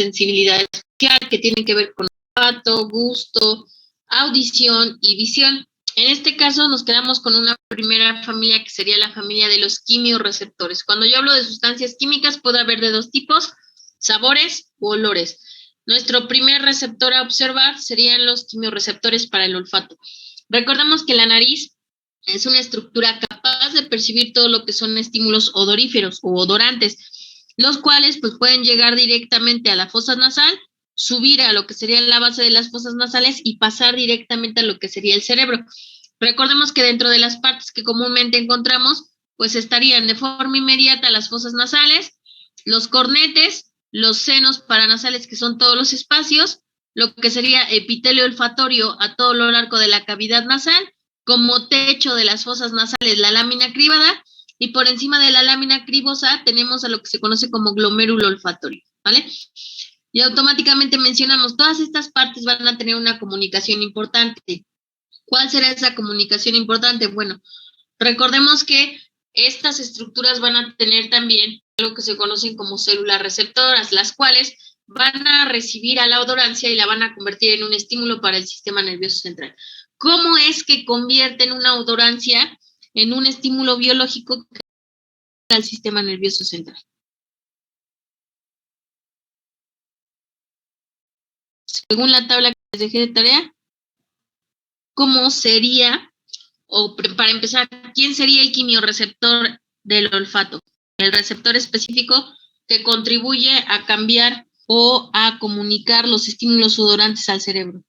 sensibilidad especial que tienen que ver con olfato, gusto, audición y visión. En este caso nos quedamos con una primera familia que sería la familia de los quimiorreceptores. Cuando yo hablo de sustancias químicas puede haber de dos tipos, sabores u olores. Nuestro primer receptor a observar serían los quimiorreceptores para el olfato. Recordemos que la nariz es una estructura capaz de percibir todo lo que son estímulos odoríferos o odorantes, los cuales pues pueden llegar directamente a la fosa nasal, subir a lo que sería la base de las fosas nasales y pasar directamente a lo que sería el cerebro. Recordemos que dentro de las partes que comúnmente encontramos, pues estarían de forma inmediata las fosas nasales, los cornetes, los senos paranasales, que son todos los espacios, lo que sería epitelio olfatorio a todo lo largo de la cavidad nasal, como techo de las fosas nasales la lámina cribada, y por encima de la lámina cribosa tenemos a lo que se conoce como glomérulo olfatorio, ¿vale? Y automáticamente mencionamos, todas estas partes van a tener una comunicación importante. ¿Cuál será esa comunicación importante? Bueno, recordemos que estas estructuras van a tener también lo que se conocen como células receptoras, las cuales van a recibir a la odorancia y la van a convertir en un estímulo para el sistema nervioso central. ¿Cómo es que convierten una odorancia en un estímulo biológico al sistema nervioso central? Según la tabla que les dejé de tarea, ¿cómo sería, o para empezar, quién sería el quimiorreceptor del olfato? El receptor específico que contribuye a cambiar o a comunicar los estímulos odorantes al cerebro.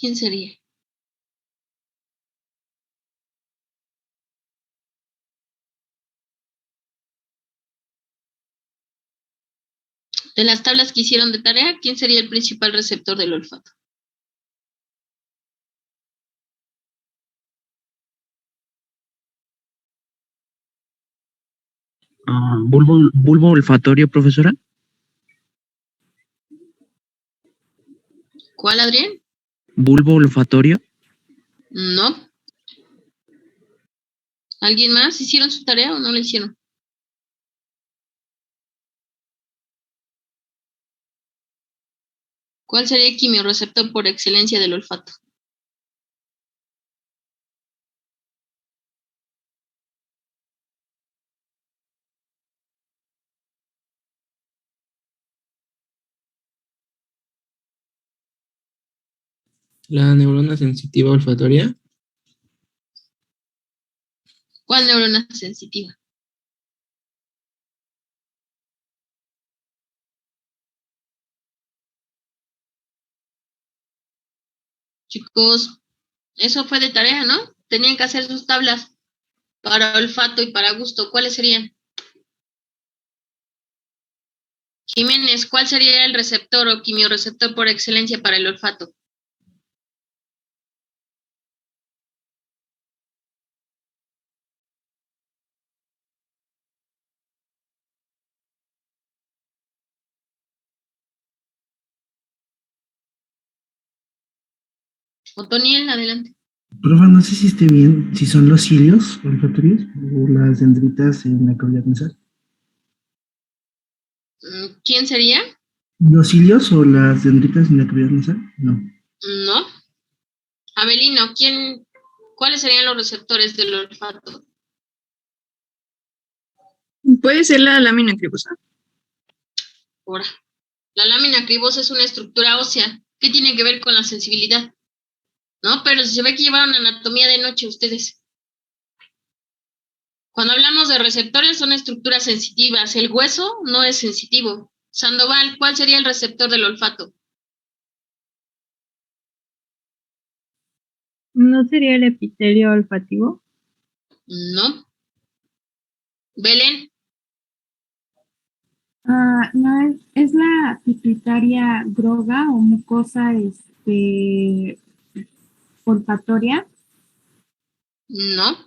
¿Quién sería? De las tablas que hicieron de tarea, ¿quién sería el principal receptor del olfato? Bulbo olfatorio, profesora. ¿Cuál, Adrián? Bulbo olfatorio. No. ¿Alguien más? ¿Hicieron su tarea o no la hicieron? ¿Cuál sería el quimiorreceptor por excelencia del olfato? La neurona sensitiva olfatoria. ¿Cuál neurona sensitiva? Chicos, eso fue de tarea, ¿no? Tenían que hacer sus tablas para olfato y para gusto. ¿Cuáles serían? Jiménez, ¿cuál sería el receptor o quimiorreceptor por excelencia para el olfato? Otoniel, adelante. Profa, no sé si esté bien, si son los cilios olfatorios o las dendritas en la cavidad nasal. ¿Quién sería? ¿Los cilios o las dendritas en la cavidad nasal? No. No. Abelino, ¿cuáles serían los receptores del olfato? Puede ser la lámina cribosa. Ahora, la lámina cribosa es una estructura ósea. ¿Qué tiene que ver con la sensibilidad? ¿No? Pero se ve que llevaron anatomía de noche ustedes. Cuando hablamos de receptores son estructuras sensitivas. El hueso no es sensitivo. Sandoval, ¿cuál sería el receptor del olfato? ¿No sería el epitelio olfativo? No. Belén. No, es la pituitaria groga o mucosa olfatoria. No.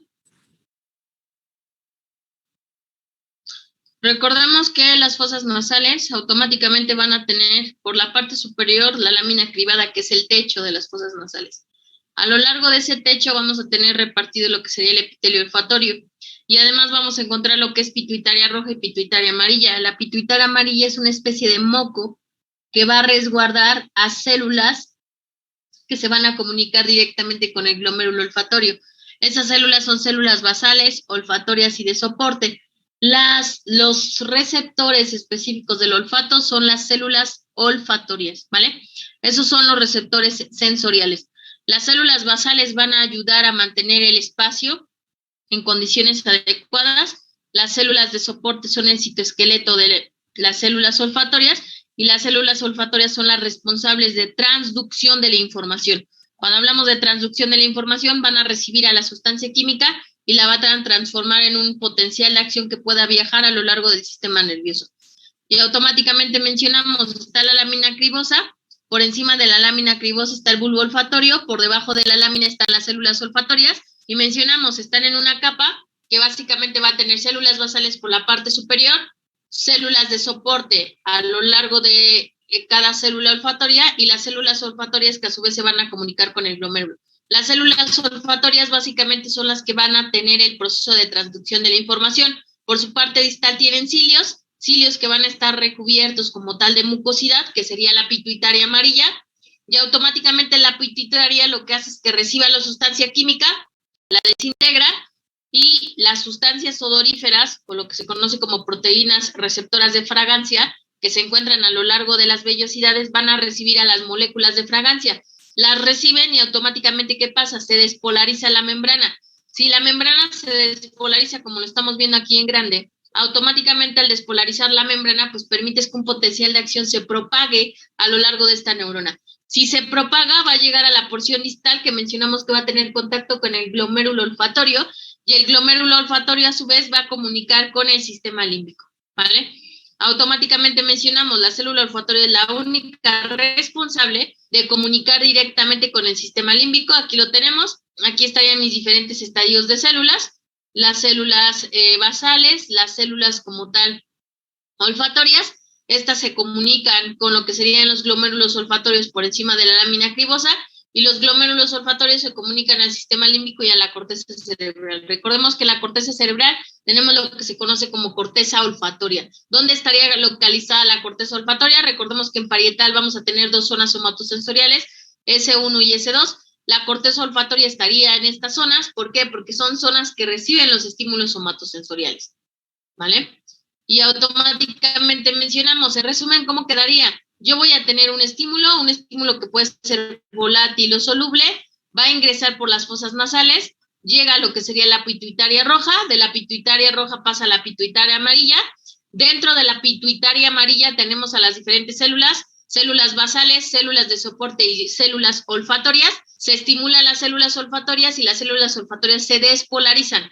Recordemos que las fosas nasales automáticamente van a tener por la parte superior la lámina cribada, que es el techo de las fosas nasales. A lo largo de ese techo vamos a tener repartido lo que sería el epitelio olfatorio. Y además vamos a encontrar lo que es pituitaria roja y pituitaria amarilla. La pituitaria amarilla es una especie de moco que va a resguardar a células que se van a comunicar directamente con el glomérulo olfatorio. Esas células son células basales, olfatorias y de soporte. Los receptores específicos del olfato son las células olfatorias, ¿vale? Esos son los receptores sensoriales. Las células basales van a ayudar a mantener el espacio en condiciones adecuadas. Las células de soporte son el citoesqueleto de las células olfatorias y las células olfatorias son las responsables de transducción de la información. Cuando hablamos de transducción de la información, van a recibir a la sustancia química y la van a transformar en un potencial de acción que pueda viajar a lo largo del sistema nervioso. Y automáticamente mencionamos, está la lámina cribosa, por encima de la lámina cribosa está el bulbo olfatorio, por debajo de la lámina están las células olfatorias, y mencionamos, están en una capa que básicamente va a tener células basales por la parte superior, células de soporte a lo largo de cada célula olfatoria y las células olfatorias que a su vez se van a comunicar con el glomérulo. Las células olfatorias básicamente son las que van a tener el proceso de transducción de la información. Por su parte distal tienen cilios que van a estar recubiertos como tal de mucosidad, que sería la pituitaria amarilla, y automáticamente la pituitaria lo que hace es que reciba la sustancia química, la desintegra, y las sustancias odoríferas, o lo que se conoce como proteínas receptoras de fragancia, que se encuentran a lo largo de las vellosidades, van a recibir a las moléculas de fragancia. Las reciben y automáticamente, ¿qué pasa? Se despolariza la membrana. Si la membrana se despolariza, como lo estamos viendo aquí en grande, automáticamente al despolarizar la membrana, pues permites que un potencial de acción se propague a lo largo de esta neurona. Si se propaga, va a llegar a la porción distal que mencionamos que va a tener contacto con el glomérulo olfatorio, y el glomérulo olfatorio a su vez va a comunicar con el sistema límbico, ¿vale? Automáticamente mencionamos, la célula olfatoria es la única responsable de comunicar directamente con el sistema límbico. Aquí lo tenemos, aquí estarían mis diferentes estadios de células, las células basales, las células como tal olfatorias. Estas se comunican con lo que serían los glomérulos olfatorios por encima de la lámina cribosa, y los glomérulos olfatorios se comunican al sistema límbico y a la corteza cerebral. Recordemos que en la corteza cerebral tenemos lo que se conoce como corteza olfatoria. ¿Dónde estaría localizada la corteza olfatoria? Recordemos que en parietal vamos a tener dos zonas somatosensoriales, S1 y S2. La corteza olfatoria estaría en estas zonas. ¿Por qué? Porque son zonas que reciben los estímulos somatosensoriales, ¿vale? Y automáticamente mencionamos, en resumen, ¿cómo quedaría? Yo voy a tener un estímulo que puede ser volátil o soluble, va a ingresar por las fosas nasales, llega a lo que sería la pituitaria roja, de la pituitaria roja pasa a la pituitaria amarilla. Dentro de la pituitaria amarilla tenemos a las diferentes células, células basales, células de soporte y células olfatorias. Se estimulan las células olfatorias y las células olfatorias se despolarizan,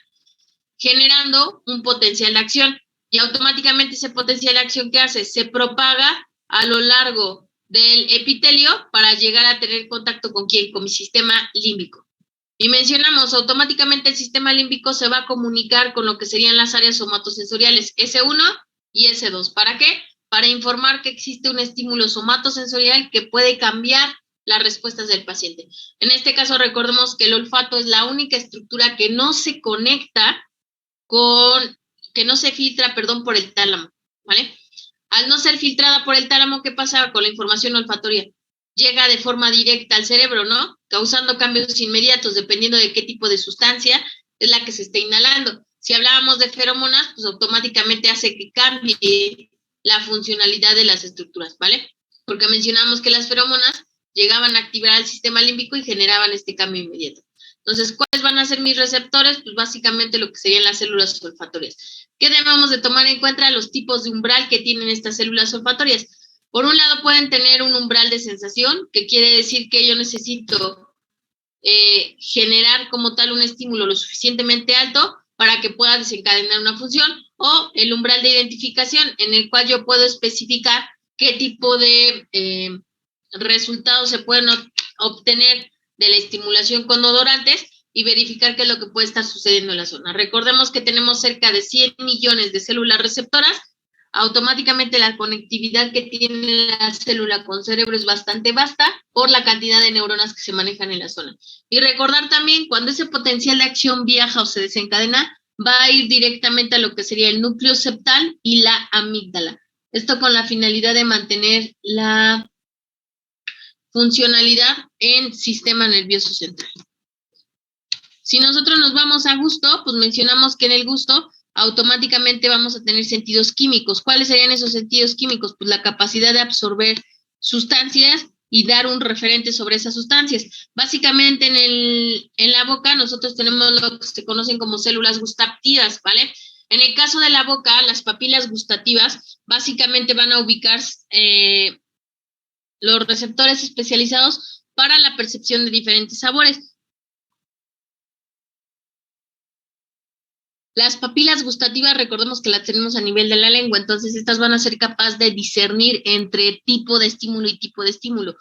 generando un potencial de acción. Y automáticamente ese potencial de acción, ¿qué hace? Se propaga a lo largo del epitelio para llegar a tener contacto ¿con quién? Con mi sistema límbico. Y mencionamos, automáticamente el sistema límbico se va a comunicar con lo que serían las áreas somatosensoriales S1 y S2. ¿Para qué? Para informar que existe un estímulo somatosensorial que puede cambiar las respuestas del paciente. En este caso, recordemos que el olfato es la única estructura que no se conecta que no se filtra, por el tálamo, ¿vale? Al no ser filtrada por el tálamo, ¿qué pasa con la información olfatoria? Llega de forma directa al cerebro, ¿no? Causando cambios inmediatos dependiendo de qué tipo de sustancia es la que se esté inhalando. Si hablábamos de feromonas, pues automáticamente hace que cambie la funcionalidad de las estructuras, ¿vale? Porque mencionamos que las feromonas llegaban a activar el sistema límbico y generaban este cambio inmediato. Entonces, ¿cuáles van a ser mis receptores? Pues básicamente lo que serían las células olfatorias. ¿Qué debemos de tomar en cuenta? Los tipos de umbral que tienen estas células olfatorias. Por un lado, pueden tener un umbral de sensación, que quiere decir que yo necesito generar como tal un estímulo lo suficientemente alto para que pueda desencadenar una función, o el umbral de identificación, en el cual yo puedo especificar qué tipo de resultados se pueden obtener de la estimulación con odorantes y verificar qué es lo que puede estar sucediendo en la zona. Recordemos que tenemos cerca de 100 millones de células receptoras. Automáticamente la conectividad que tiene la célula con cerebro es bastante vasta por la cantidad de neuronas que se manejan en la zona. Y recordar también, cuando ese potencial de acción viaja o se desencadena, va a ir directamente a lo que sería el núcleo septal y la amígdala. Esto con la finalidad de mantener la funcionalidad en sistema nervioso central. Si nosotros nos vamos a gusto, pues mencionamos que en el gusto automáticamente vamos a tener sentidos químicos. ¿Cuáles serían esos sentidos químicos? Pues la capacidad de absorber sustancias y dar un referente sobre esas sustancias. Básicamente en la boca nosotros tenemos lo que se conocen como células gustativas, ¿vale? En el caso de la boca, las papilas gustativas básicamente van a ubicar los receptores especializados para la percepción de diferentes sabores. Las papilas gustativas, recordemos que las tenemos a nivel de la lengua, entonces estas van a ser capaces de discernir entre tipo de estímulo y tipo de estímulo.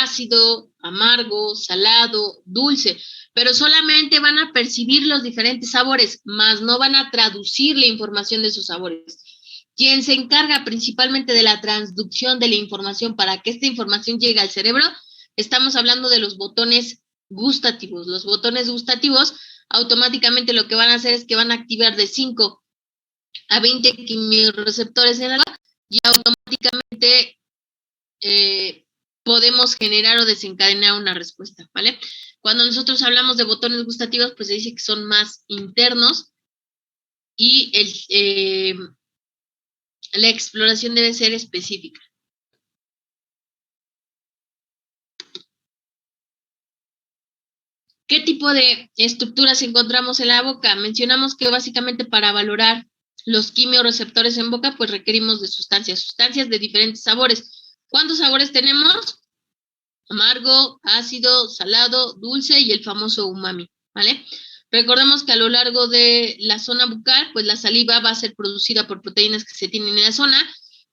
Ácido, amargo, salado, dulce, pero solamente van a percibir los diferentes sabores, más no van a traducir la información de esos sabores. Quien se encarga principalmente de la transducción de la información para que esta información llegue al cerebro, estamos hablando de los botones gustativos. Los botones gustativos automáticamente lo que van a hacer es que van a activar de 5 a 20 quimiorreceptores en la lengua y automáticamente podemos generar o desencadenar una respuesta, ¿vale? Cuando nosotros hablamos de botones gustativos, pues se dice que son más internos y la exploración debe ser específica. ¿Qué tipo de estructuras encontramos en la boca? Mencionamos que básicamente para valorar los quimiorreceptores en boca, pues requerimos de sustancias de diferentes sabores. ¿Cuántos sabores tenemos? Amargo, ácido, salado, dulce y el famoso umami, ¿vale? Recordemos que a lo largo de la zona bucal, pues la saliva va a ser producida por proteínas que se tienen en la zona,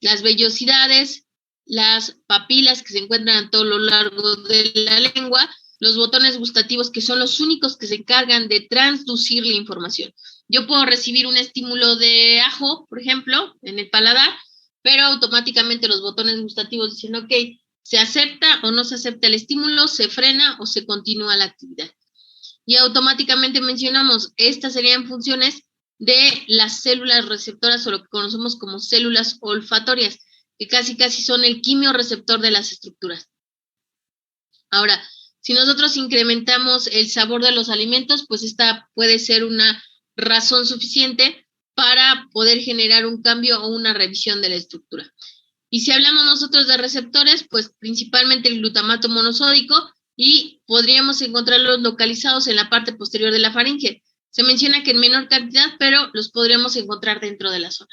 las vellosidades, las papilas que se encuentran a todo lo largo de la lengua, los botones gustativos que son los únicos que se encargan de transducir la información. Yo puedo recibir un estímulo de ajo, por ejemplo, en el paladar, pero automáticamente los botones gustativos dicen, ok, se acepta o no se acepta el estímulo, se frena o se continúa la actividad. Y automáticamente mencionamos, estas serían funciones de las células receptoras o lo que conocemos como células olfatorias, que casi son el quimiorreceptor de las estructuras. Ahora, si nosotros incrementamos el sabor de los alimentos, pues esta puede ser una razón suficiente para poder generar un cambio o una revisión de la estructura. Y si hablamos nosotros de receptores, pues principalmente el glutamato monosódico y podríamos encontrarlos localizados en la parte posterior de la faringe. Se menciona que en menor cantidad, pero los podríamos encontrar dentro de la zona.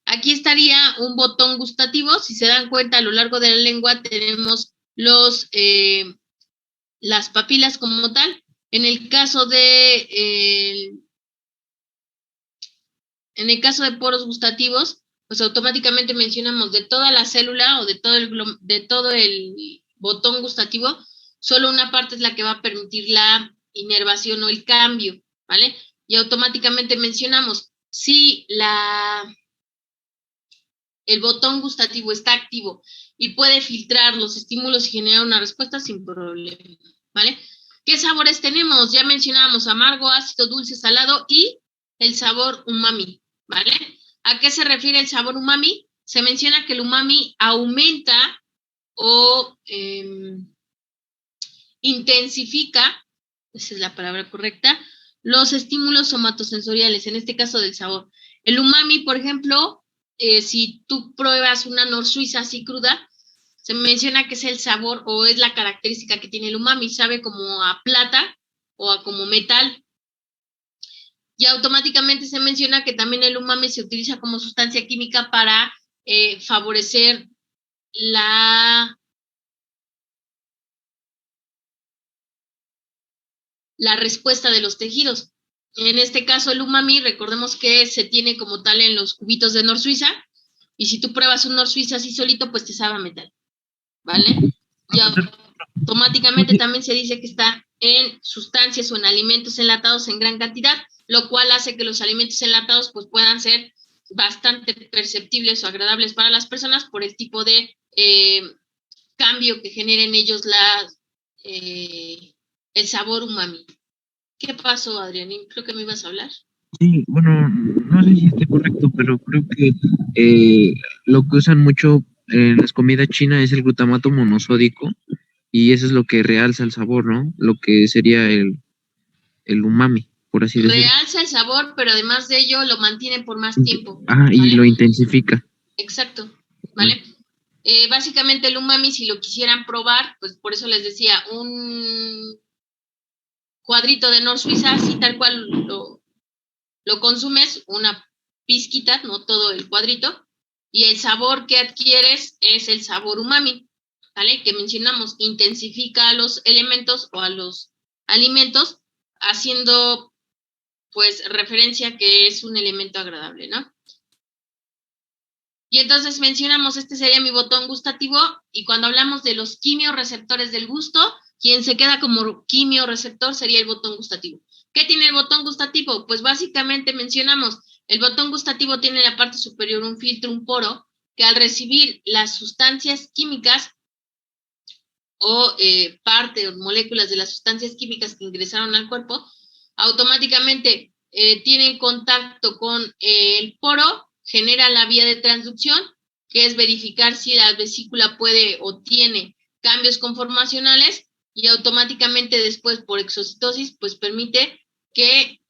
Aquí estaría un botón gustativo. Si se dan cuenta, a lo largo de la lengua tenemos las papilas como tal. En el caso de poros gustativos, pues automáticamente mencionamos de toda la célula o de todo el botón gustativo, solo una parte es la que va a permitir la inervación o el cambio, ¿vale? Y automáticamente mencionamos si el botón gustativo está activo y puede filtrar los estímulos y generar una respuesta sin problema, ¿vale? ¿Qué sabores tenemos? Ya mencionábamos amargo, ácido, dulce, salado y el sabor umami, ¿vale? ¿A qué se refiere el sabor umami? Se menciona que el umami aumenta o intensifica, esa es la palabra correcta, los estímulos somatosensoriales, en este caso del sabor. El umami, por ejemplo, si tú pruebas una nor suiza así cruda, se menciona que es el sabor o es la característica que tiene el umami, sabe como a plata o a como metal. Y automáticamente se menciona que también el umami se utiliza como sustancia química para favorecer la respuesta de los tejidos. En este caso el umami, recordemos que se tiene como tal en los cubitos de nor suiza, y si tú pruebas un nor suiza así solito, pues te sabe a metal, ¿vale? Y automáticamente también se dice que está en sustancias o en alimentos enlatados en gran cantidad, lo cual hace que los alimentos enlatados pues puedan ser bastante perceptibles o agradables para las personas por el tipo de cambio que genera en ellos el sabor umami. ¿Qué pasó, Adrián? Creo que me ibas a hablar. Sí, bueno, no sé si esté correcto, pero creo que lo que usan mucho en las comidas chinas es el glutamato monosódico y eso es lo que realza el sabor, ¿no? Lo que sería el umami, por así decirlo. Realza el sabor, pero además de ello lo mantiene por más tiempo. Ah, y ¿vale? lo intensifica. Exacto, ¿vale? Básicamente el umami, si lo quisieran probar, pues por eso les decía, un cuadrito de Nor Suiza, así tal cual lo consumes, una pizquita, no todo el cuadrito, y el sabor que adquieres es el sabor umami, ¿vale? Que mencionamos, intensifica a los elementos o a los alimentos, haciendo pues referencia que es un elemento agradable, ¿no? Y entonces mencionamos, este sería mi botón gustativo, y cuando hablamos de los quimioreceptores del gusto, quien se queda como quimioreceptor sería el botón gustativo. ¿Qué tiene el botón gustativo? Pues básicamente mencionamos, el botón gustativo tiene en la parte superior un filtro, un poro, que al recibir las sustancias químicas o parte o moléculas de las sustancias químicas que ingresaron al cuerpo, automáticamente tienen contacto con el poro, genera la vía de transducción, que es verificar si la vesícula puede o tiene cambios conformacionales, y automáticamente después por exocitosis pues permite que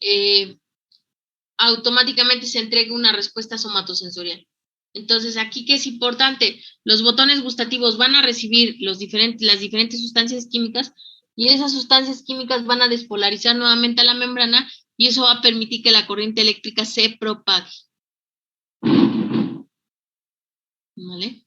automáticamente se entregue una respuesta somatosensorial. Entonces, aquí que es importante, los botones gustativos van a recibir las diferentes sustancias químicas, y esas sustancias químicas van a despolarizar nuevamente a la membrana, y eso va a permitir que la corriente eléctrica se propague. ¿Vale?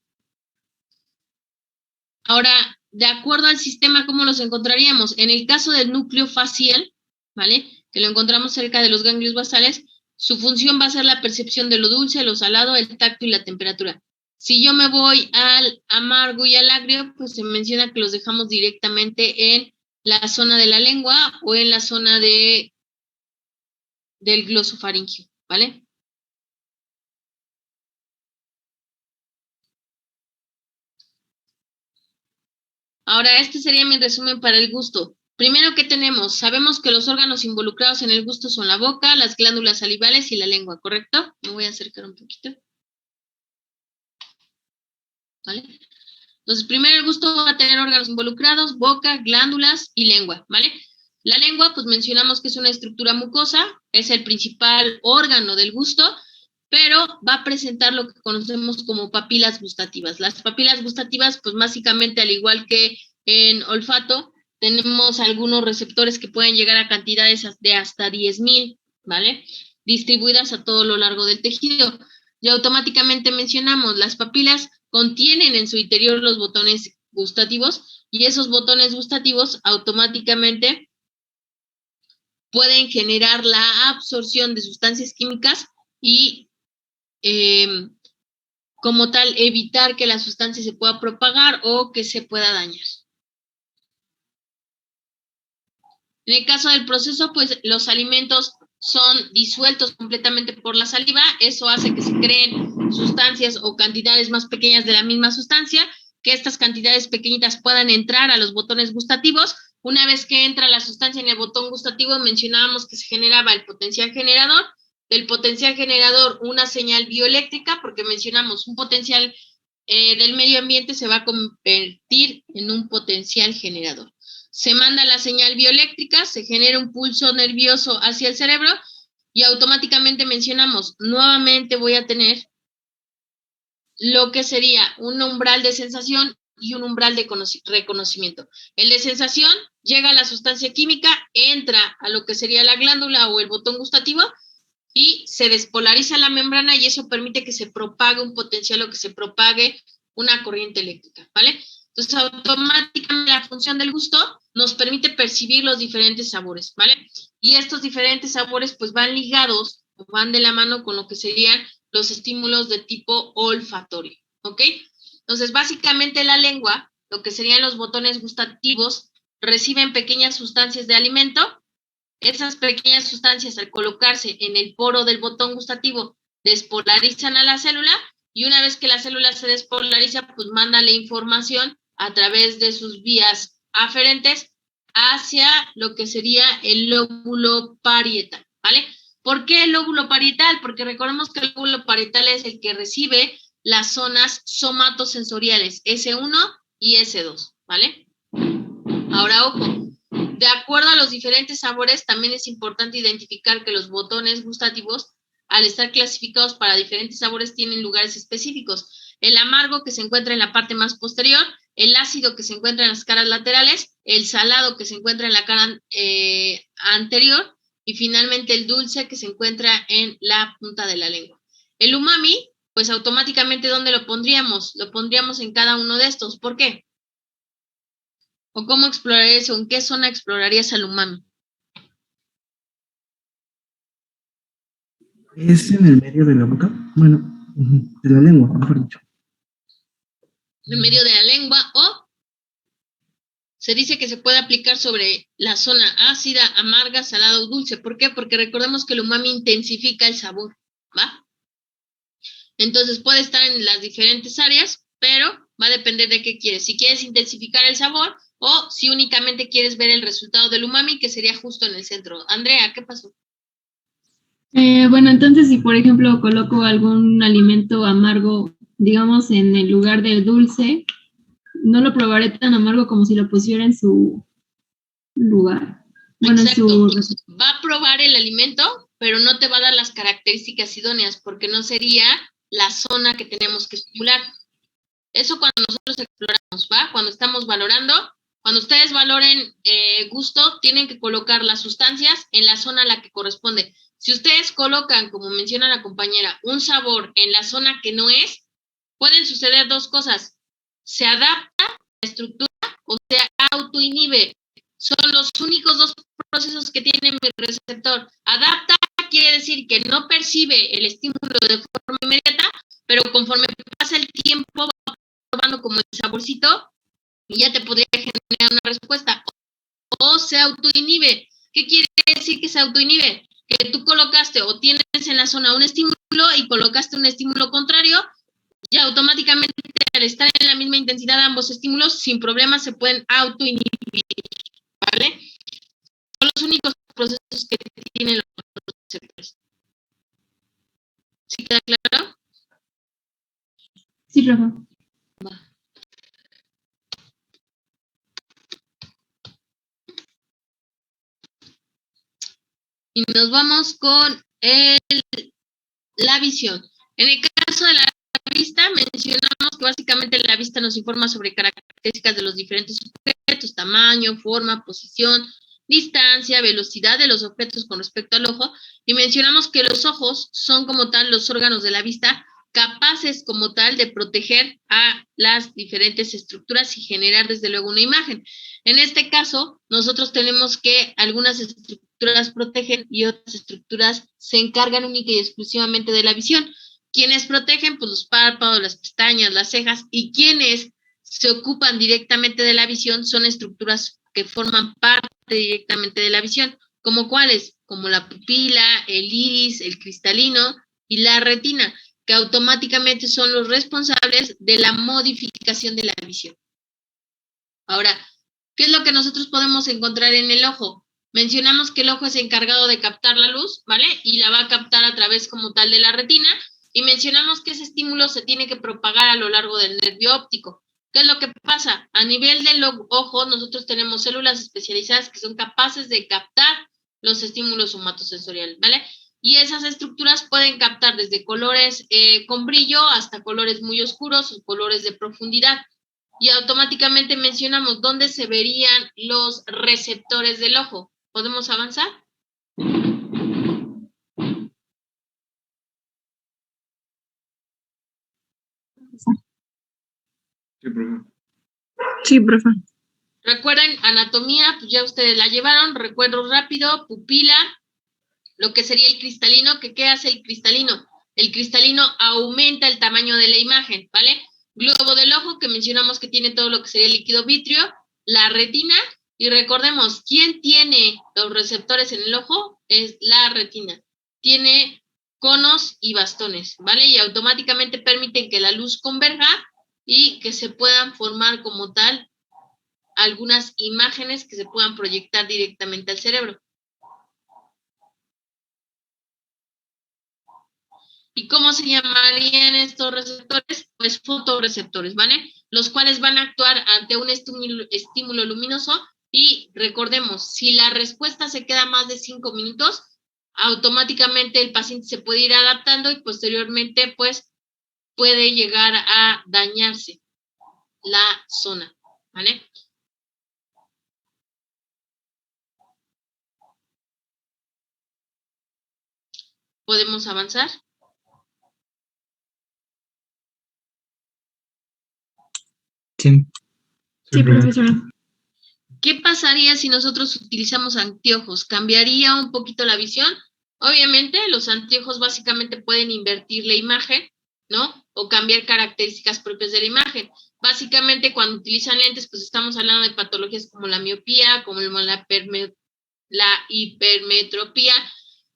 Ahora, de acuerdo al sistema, ¿cómo los encontraríamos? En el caso del núcleo facial, ¿vale? Que lo encontramos cerca de los ganglios basales, su función va a ser la percepción de lo dulce, lo salado, el tacto y la temperatura. Si yo me voy al amargo y al agrio, pues se menciona que los dejamos directamente en la zona de la lengua o en la zona del glosofaringio, ¿vale? Ahora, este sería mi resumen para el gusto. Primero, ¿qué tenemos? Sabemos que los órganos involucrados en el gusto son la boca, las glándulas salivales y la lengua, ¿correcto? Me voy a acercar un poquito. ¿Vale? Entonces, primero el gusto va a tener órganos involucrados, boca, glándulas y lengua, ¿vale? La lengua, pues mencionamos que es una estructura mucosa, es el principal órgano del gusto, pero va a presentar lo que conocemos como papilas gustativas. Las papilas gustativas, pues básicamente al igual que en olfato, tenemos algunos receptores que pueden llegar a cantidades de hasta 10,000, ¿vale? Distribuidas a todo lo largo del tejido. Y automáticamente mencionamos, las papilas contienen en su interior los botones gustativos, y esos botones gustativos automáticamente pueden generar la absorción de sustancias químicas y como tal evitar que la sustancia se pueda propagar o que se pueda dañar. En el caso del proceso, pues los alimentos son disueltos completamente por la saliva, eso hace que se creen sustancias o cantidades más pequeñas de la misma sustancia, que estas cantidades pequeñitas puedan entrar a los botones gustativos. Una vez que entra la sustancia en el botón gustativo, mencionábamos que se generaba el potencial generador, del potencial generador una señal bioeléctrica, porque mencionamos un potencial del medio ambiente se va a convertir en un potencial generador. Se manda la señal bioeléctrica, se genera un pulso nervioso hacia el cerebro, y automáticamente mencionamos, nuevamente voy a tener lo que sería un umbral de sensación y un umbral de reconocimiento. El de sensación llega a la sustancia química, entra a lo que sería la glándula o el botón gustativo, y se despolariza la membrana, y eso permite que se propague un potencial o que se propague una corriente eléctrica, ¿vale? Entonces, automáticamente la función del gusto nos permite percibir los diferentes sabores, ¿vale? Y estos diferentes sabores pues van ligados, van de la mano con lo que serían los estímulos de tipo olfatorio, ¿ok? Entonces, básicamente la lengua, lo que serían los botones gustativos, reciben pequeñas sustancias de alimento. Esas pequeñas sustancias, al colocarse en el poro del botón gustativo, despolarizan a la célula, y una vez que la célula se despolariza, pues manda la información a través de sus vías aferentes hacia lo que sería el lóbulo parietal, ¿vale? ¿Por qué el lóbulo parietal? Porque recordemos que el lóbulo parietal es el que recibe las zonas somatosensoriales S1 y S2, ¿vale? Ahora, ojo, de acuerdo a los diferentes sabores, también es importante identificar que los botones gustativos, al estar clasificados para diferentes sabores, tienen lugares específicos. El amargo, que se encuentra en la parte más posterior, el ácido, que se encuentra en las caras laterales, el salado, que se encuentra en la cara anterior, y finalmente el dulce, que se encuentra en la punta de la lengua. El umami, pues automáticamente, ¿dónde lo pondríamos? Lo pondríamos en cada uno de estos. ¿Por qué? ¿O cómo explorarías o en qué zona explorarías al umami? ¿Es en el medio de la boca? Bueno, de la lengua, mejor dicho. En medio de la lengua, o se dice que se puede aplicar sobre la zona ácida, amarga, salada o dulce. ¿Por qué? Porque recordemos que el umami intensifica el sabor, ¿va? Entonces puede estar en las diferentes áreas, pero va a depender de qué quieres. Si quieres intensificar el sabor o si únicamente quieres ver el resultado del umami, que sería justo en el centro. Andrea, ¿qué pasó? Bueno, entonces si por ejemplo coloco algún alimento amargo, digamos, en el lugar del dulce, no lo probaré tan amargo como si lo pusiera en su lugar. Bueno, Exacto. en su... Va a probar el alimento, pero no te va a dar las características idóneas, porque no sería la zona que tenemos que estimular. Eso cuando nosotros exploramos, ¿va? Cuando estamos valorando, cuando ustedes valoren gusto, tienen que colocar las sustancias en la zona a la que corresponde. Si ustedes colocan, como menciona la compañera, un sabor en la zona que no es, pueden suceder dos cosas. Se adapta a la estructura o se autoinhibe. Son los únicos dos procesos que tiene mi receptor. Adapta quiere decir que no percibe el estímulo de forma inmediata, pero conforme pasa el tiempo va probando como el saborcito y ya te podría generar una respuesta. O se autoinhibe. ¿Qué quiere decir que se autoinhibe? Que tú colocaste o tienes en la zona un estímulo y colocaste un estímulo contrario, y automáticamente al estar en la misma intensidad ambos estímulos, sin problema se pueden autoinhibir, ¿vale? Son los únicos procesos que tienen los receptores. ¿Sí queda claro? Sí, Rafa. Va. Y nos vamos con la visión. En el caso de la vista, mencionamos que básicamente la vista nos informa sobre características de los diferentes objetos, tamaño, forma, posición, distancia, velocidad de los objetos con respecto al ojo, y mencionamos que los ojos son como tal los órganos de la vista capaces como tal de proteger a las diferentes estructuras y generar desde luego una imagen. En este caso, nosotros tenemos que algunas estructuras protegen y otras estructuras se encargan única y exclusivamente de la visión. ¿Quiénes protegen? Pues los párpados, las pestañas, las cejas, y quienes se ocupan directamente de la visión son estructuras que forman parte directamente de la visión. ¿Como cuáles? Como la pupila, el iris, el cristalino y la retina, que automáticamente son los responsables de la modificación de la visión. Ahora, ¿qué es lo que nosotros podemos encontrar en el ojo? Mencionamos que el ojo es encargado de captar la luz, ¿vale? Y la va a captar a través como tal de la retina, y mencionamos que ese estímulo se tiene que propagar a lo largo del nervio óptico. ¿Qué es lo que pasa? A nivel del ojo, nosotros tenemos células especializadas que son capaces de captar los estímulos somatosensoriales, ¿vale? Y esas estructuras pueden captar desde colores con brillo hasta colores muy oscuros o colores de profundidad. Y automáticamente mencionamos dónde se verían los receptores del ojo. ¿Podemos avanzar? Sí, profe. Sí, profe. Recuerden, anatomía, pues ya ustedes la llevaron, recuerdo rápido, pupila, lo que sería el cristalino, que ¿qué hace el cristalino? El cristalino aumenta el tamaño de la imagen, ¿vale? Globo del ojo, que mencionamos que tiene todo lo que sería el líquido vítreo, la retina, y recordemos, ¿quién tiene los receptores en el ojo? Es la retina. Tiene conos y bastones, ¿vale? Y automáticamente permiten que la luz converja y que se puedan formar como tal algunas imágenes que se puedan proyectar directamente al cerebro. ¿Y cómo se llamarían estos receptores? Pues fotorreceptores, ¿vale? Los cuales van a actuar ante un estímulo luminoso y recordemos, si la respuesta se queda más de 5 minutos, automáticamente el paciente se puede ir adaptando y posteriormente pues puede llegar a dañarse la zona, ¿vale? ¿Podemos avanzar? Sí. Sí, profesora. ¿Qué pasaría si nosotros utilizamos anteojos? ¿Cambiaría un poquito la visión? Obviamente, los anteojos básicamente pueden invertir la imagen, ¿no? O cambiar características propias de la imagen. Básicamente, cuando utilizan lentes, pues estamos hablando de patologías como la miopía, como la hipermetropía,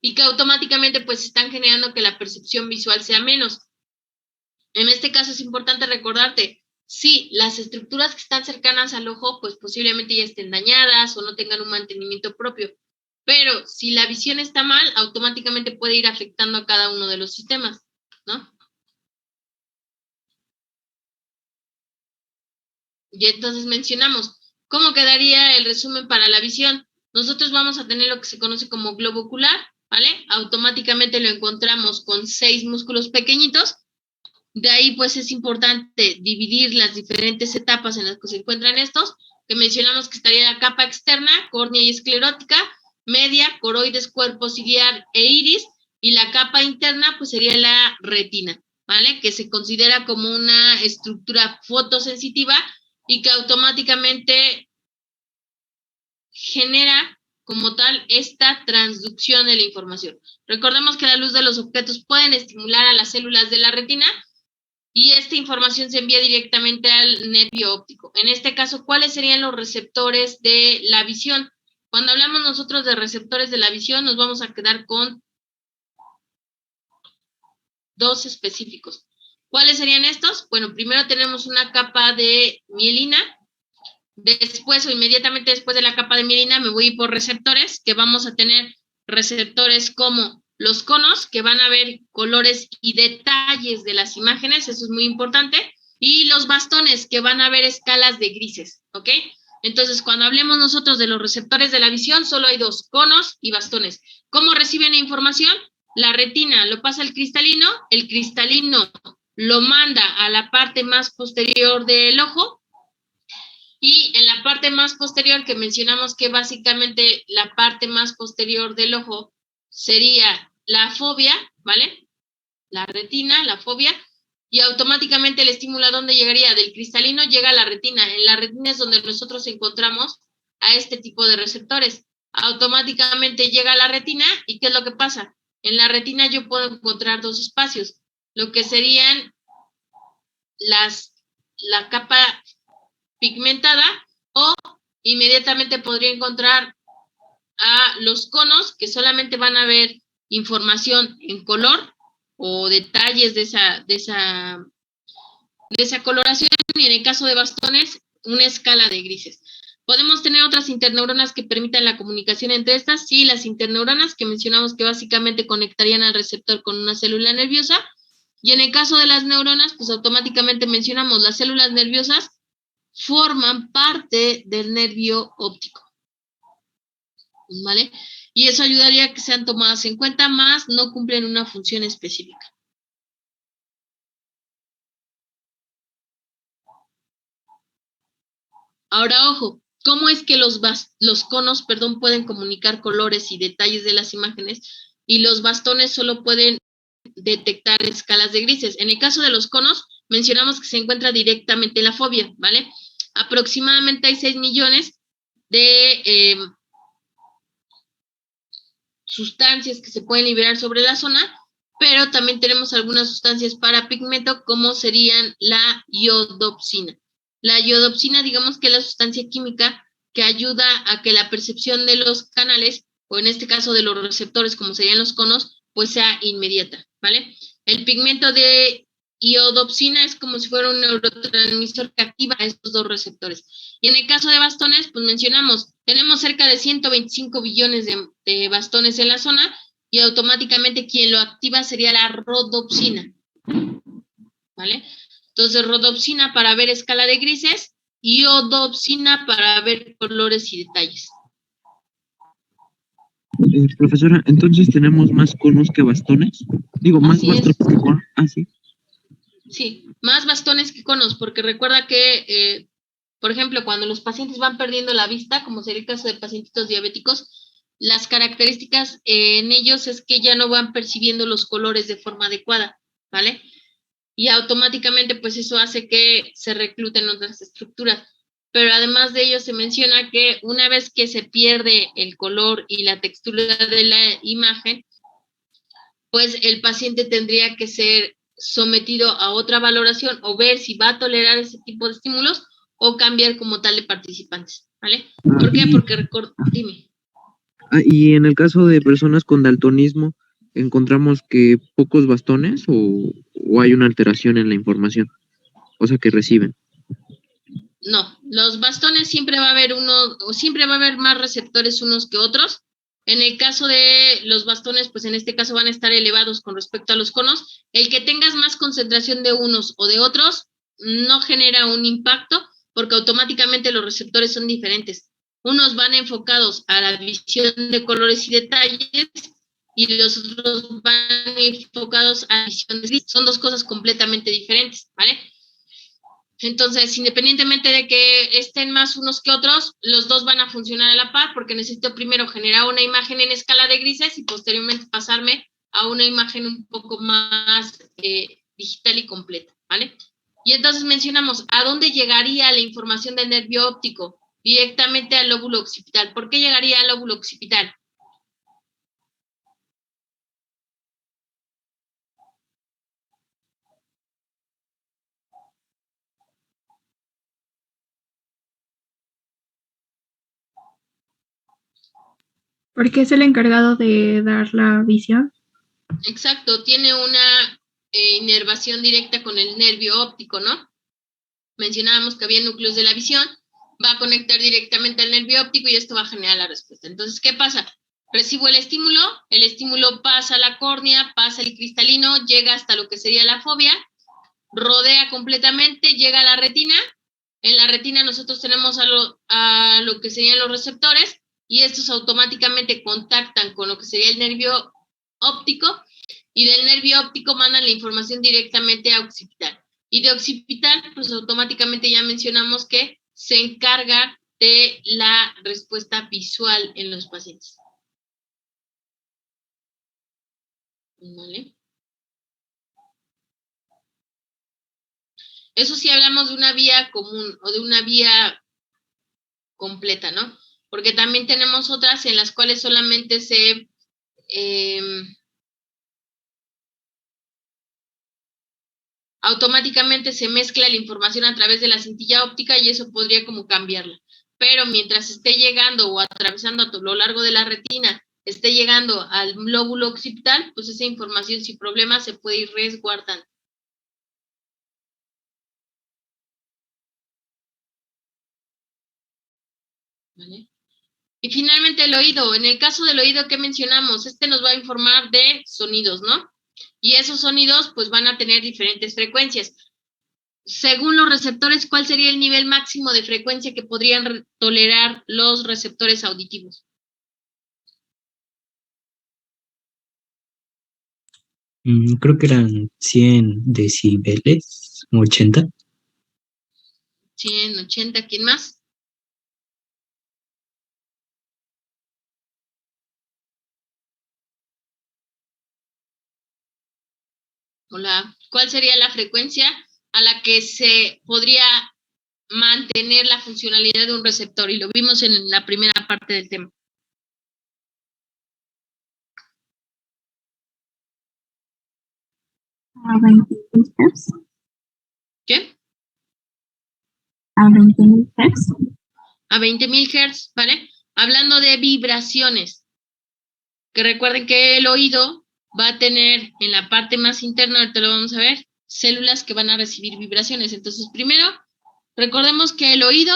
y que automáticamente pues están generando que la percepción visual sea menos. En este caso es importante recordarte, sí, las estructuras que están cercanas al ojo, pues posiblemente ya estén dañadas o no tengan un mantenimiento propio. Pero si la visión está mal, automáticamente puede ir afectando a cada uno de los sistemas, ¿no? Y entonces mencionamos, ¿cómo quedaría el resumen para la visión? Nosotros vamos a tener lo que se conoce como globo ocular, ¿vale? Automáticamente lo encontramos con 6 músculos pequeñitos. De ahí, pues, es importante dividir las diferentes etapas en las que se encuentran estos, que mencionamos que estaría la capa externa, córnea y esclerótica, media, coroides, cuerpo ciliar e iris, y la capa interna, pues, sería la retina, ¿vale? Que se considera como una estructura fotosensitiva y que automáticamente genera como tal esta transducción de la información. Recordemos que la luz de los objetos pueden estimular a las células de la retina, y esta información se envía directamente al nervio óptico. En este caso, ¿cuáles serían los receptores de la visión? Cuando hablamos nosotros de receptores de la visión, nos vamos a quedar con 2 específicos. ¿Cuáles serían estos? Bueno, primero tenemos una capa de mielina. Después o inmediatamente después de la capa de mielina me voy por receptores, que vamos a tener receptores como los conos, que van a ver colores y detalles de las imágenes, eso es muy importante, y los bastones, que van a ver escalas de grises, ¿ok? Entonces, cuando hablemos nosotros de los receptores de la visión, solo hay 2, conos y bastones. ¿Cómo reciben la información? La retina lo pasa al cristalino, el cristalino lo manda a la parte más posterior del ojo, y en la parte más posterior, que mencionamos que básicamente la parte más posterior del ojo sería la fobia, ¿vale? La retina, la fobia, y automáticamente el estímulo, ¿a dónde llegaría? Del cristalino llega a la retina. En la retina es donde nosotros encontramos a este tipo de receptores. Automáticamente llega a la retina, ¿y qué es lo que pasa? En la retina yo puedo encontrar 2 espacios, lo que serían la capa pigmentada, o inmediatamente podría encontrar a los conos, que solamente van a ver información en color o detalles de esa coloración, y en el caso de bastones, una escala de grises. ¿Podemos tener otras interneuronas que permitan la comunicación entre estas? Sí, las interneuronas, que mencionamos que básicamente conectarían al receptor con una célula nerviosa, y en el caso de las neuronas, pues automáticamente mencionamos las células nerviosas forman parte del nervio óptico, ¿vale? Y eso ayudaría a que sean tomadas en cuenta, más no cumplen una función específica. Ahora, ojo, ¿cómo es que los conos, pueden comunicar colores y detalles de las imágenes, y los bastones solo pueden detectar escalas de grises? En el caso de los conos, mencionamos que se encuentra directamente en la fobia, ¿vale? Aproximadamente hay 6 millones de sustancias que se pueden liberar sobre la zona, pero también tenemos algunas sustancias para pigmento, como serían la iodopsina. La iodopsina, digamos que es la sustancia química que ayuda a que la percepción de los canales, o en este caso de los receptores, como serían los conos, pues sea inmediata, ¿vale? El pigmento de iodopsina es como si fuera un neurotransmisor que activa a estos 2 receptores. Y en el caso de bastones, pues mencionamos, tenemos cerca de 125 billones de bastones en la zona y automáticamente quien lo activa sería la rodopsina, ¿vale? Entonces, rodopsina para ver escala de grises y iodopsina para ver colores y detalles. Profesora, entonces tenemos más conos que bastones. Digo, más Así es. bastones que conos. Ah, sí. Sí, más bastones que conos, porque recuerda que, por ejemplo, cuando los pacientes van perdiendo la vista, como sería el caso de pacientitos diabéticos, las características en ellos es que ya no van percibiendo los colores de forma adecuada, ¿vale? Y automáticamente, pues eso hace que se recluten otras estructuras. Pero además de ello, se menciona que una vez que se pierde el color y la textura de la imagen, pues el paciente tendría que ser sometido a otra valoración o ver si va a tolerar ese tipo de estímulos o cambiar como tal de participantes, ¿vale? ¿Por qué? Porque dime. Y en el caso de personas con daltonismo, ¿encontramos que pocos bastones o hay una alteración en la información? O sea, que reciben. No, los bastones siempre va a haber uno, o siempre va a haber más receptores unos que otros. En el caso de los bastones, pues en este caso van a estar elevados con respecto a los conos. El que tengas más concentración de unos o de otros no genera un impacto porque automáticamente los receptores son diferentes. Unos van enfocados a la visión de colores y detalles y los otros van enfocados a la visión de gris. Son dos cosas completamente diferentes, ¿vale? Entonces, independientemente de que estén más unos que otros, los dos van a funcionar a la par porque necesito primero generar una imagen en escala de grises y posteriormente pasarme a una imagen un poco más digital y completa, ¿vale? Y entonces mencionamos, ¿a dónde llegaría la información del nervio óptico? Directamente al lóbulo occipital. ¿Por qué llegaría al lóbulo occipital? Porque es el encargado de dar la visión. Exacto, tiene una inervación directa con el nervio óptico, ¿no? Mencionábamos que había núcleos de la visión, va a conectar directamente al nervio óptico y esto va a generar la respuesta. Entonces, ¿qué pasa? Recibo el estímulo pasa a la córnea, pasa el cristalino, llega hasta lo que sería la fobia, rodea completamente, llega a la retina. En la retina nosotros tenemos a lo que serían los receptores y estos automáticamente contactan con lo que sería el nervio óptico y del nervio óptico mandan la información directamente a occipital. Y de occipital, pues automáticamente ya mencionamos que se encarga de la respuesta visual en los pacientes. ¿Vale? Eso sí hablamos de una vía común o de una vía completa, ¿no? Porque también tenemos otras en las cuales solamente se automáticamente se mezcla la información a través de la cintilla óptica y eso podría como cambiarla. Pero mientras esté llegando o atravesando a lo largo de la retina, esté llegando al lóbulo occipital, pues esa información sin problema se puede ir resguardando. ¿Vale? Y finalmente el oído. En el caso del oído que mencionamos, este nos va a informar de sonidos, ¿no? Y esos sonidos pues van a tener diferentes frecuencias. Según los receptores, ¿cuál sería el nivel máximo de frecuencia que podrían tolerar los receptores auditivos? Creo que eran 100 decibeles, 80. 100, 80, ¿quién más? Hola, ¿cuál sería la frecuencia a la que se podría mantener la funcionalidad de un receptor? Y lo vimos en la primera parte del tema. A 20.000 Hz. ¿Qué? A 20.000 Hz. A 20.000 Hz, ¿vale? Hablando de vibraciones, que recuerden que el oído va a tener en la parte más interna, ahorita lo vamos a ver, células que van a recibir vibraciones. Entonces, primero, recordemos que el oído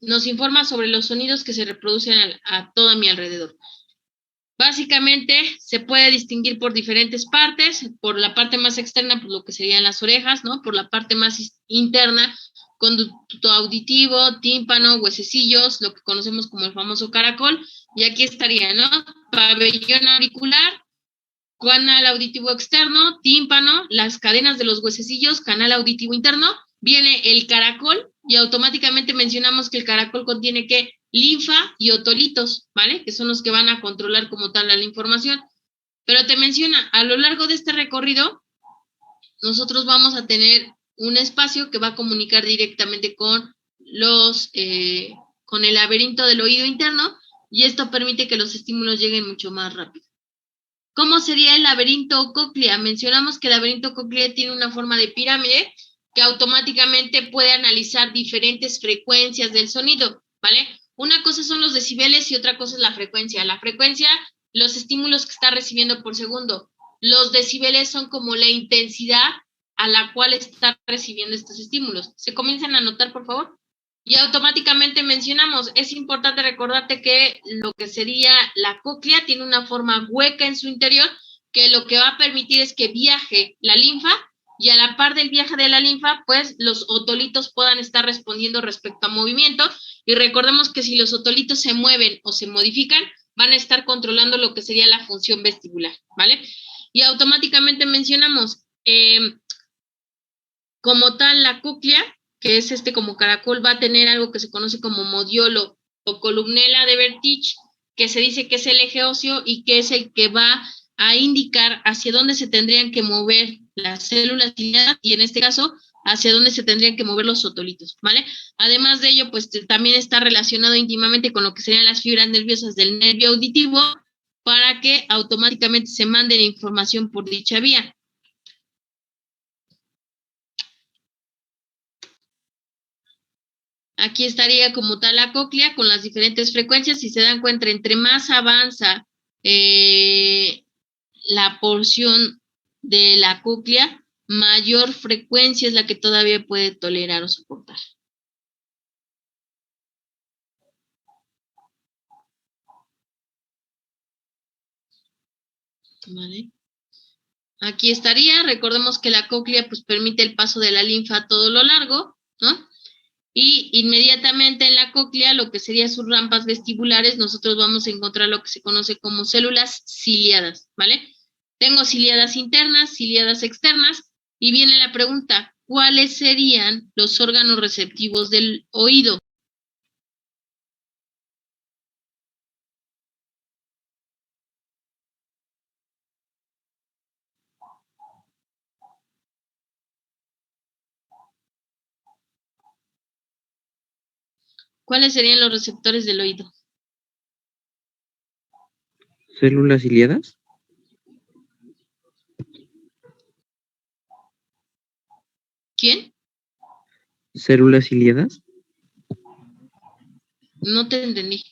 nos informa sobre los sonidos que se reproducen a todo a mi alrededor. Básicamente se puede distinguir por diferentes partes, por la parte más externa, pues lo que serían las orejas, ¿no? Por la parte más interna, conducto auditivo, tímpano, huesecillos, lo que conocemos como el famoso caracol, y aquí estaría, ¿no? Pabellón auricular, canal auditivo externo, tímpano, las cadenas de los huesecillos, canal auditivo interno, viene el caracol y automáticamente mencionamos que el caracol contiene ¿qué? Linfa y otolitos, ¿vale? Que son los que van a controlar como tal la información. Pero te menciona, a lo largo de este recorrido, nosotros vamos a tener un espacio que va a comunicar directamente con con el laberinto del oído interno, y esto permite que los estímulos lleguen mucho más rápido. ¿Cómo sería el laberinto cóclea? Mencionamos que el laberinto cóclea tiene una forma de pirámide que automáticamente puede analizar diferentes frecuencias del sonido, ¿vale? Una cosa son los decibeles y otra cosa es la frecuencia. La frecuencia, los estímulos que está recibiendo por segundo. Los decibeles son como la intensidad a la cual está recibiendo estos estímulos. ¿Se comienzan a notar, por favor? Y automáticamente mencionamos, es importante recordarte que lo que sería la cóclea tiene una forma hueca en su interior, que lo que va a permitir es que viaje la linfa, y a la par del viaje de la linfa, pues los otolitos puedan estar respondiendo respecto a movimiento, y recordemos que si los otolitos se mueven o se modifican, van a estar controlando lo que sería la función vestibular, ¿vale? Y automáticamente mencionamos, como tal, la cóclea, que es como caracol, va a tener algo que se conoce como modiolo o columela de Vertich, que se dice que es el eje óseo y que es el que va a indicar hacia dónde se tendrían que mover las células ciliadas, y en este caso, hacia dónde se tendrían que mover los otolitos, ¿vale? Además de ello, pues también está relacionado íntimamente con lo que serían las fibras nerviosas del nervio auditivo, para que automáticamente se mande la información por dicha vía. Aquí estaría como tal la cóclea con las diferentes frecuencias. Si se dan cuenta, entre más avanza la porción de la cóclea, mayor frecuencia es la que todavía puede tolerar o soportar. ¿Vale? Aquí estaría, recordemos que la cóclea pues permite el paso de la linfa a todo lo largo, ¿no? Y inmediatamente en la cóclea, lo que serían sus rampas vestibulares, nosotros vamos a encontrar lo que se conoce como células ciliadas, ¿vale? Tengo ciliadas internas, ciliadas externas, y viene la pregunta, ¿cuáles serían los órganos receptivos del oído? ¿Cuáles serían los receptores del oído? ¿Células ciliadas? ¿Quién? ¿Células ciliadas? No te entendí.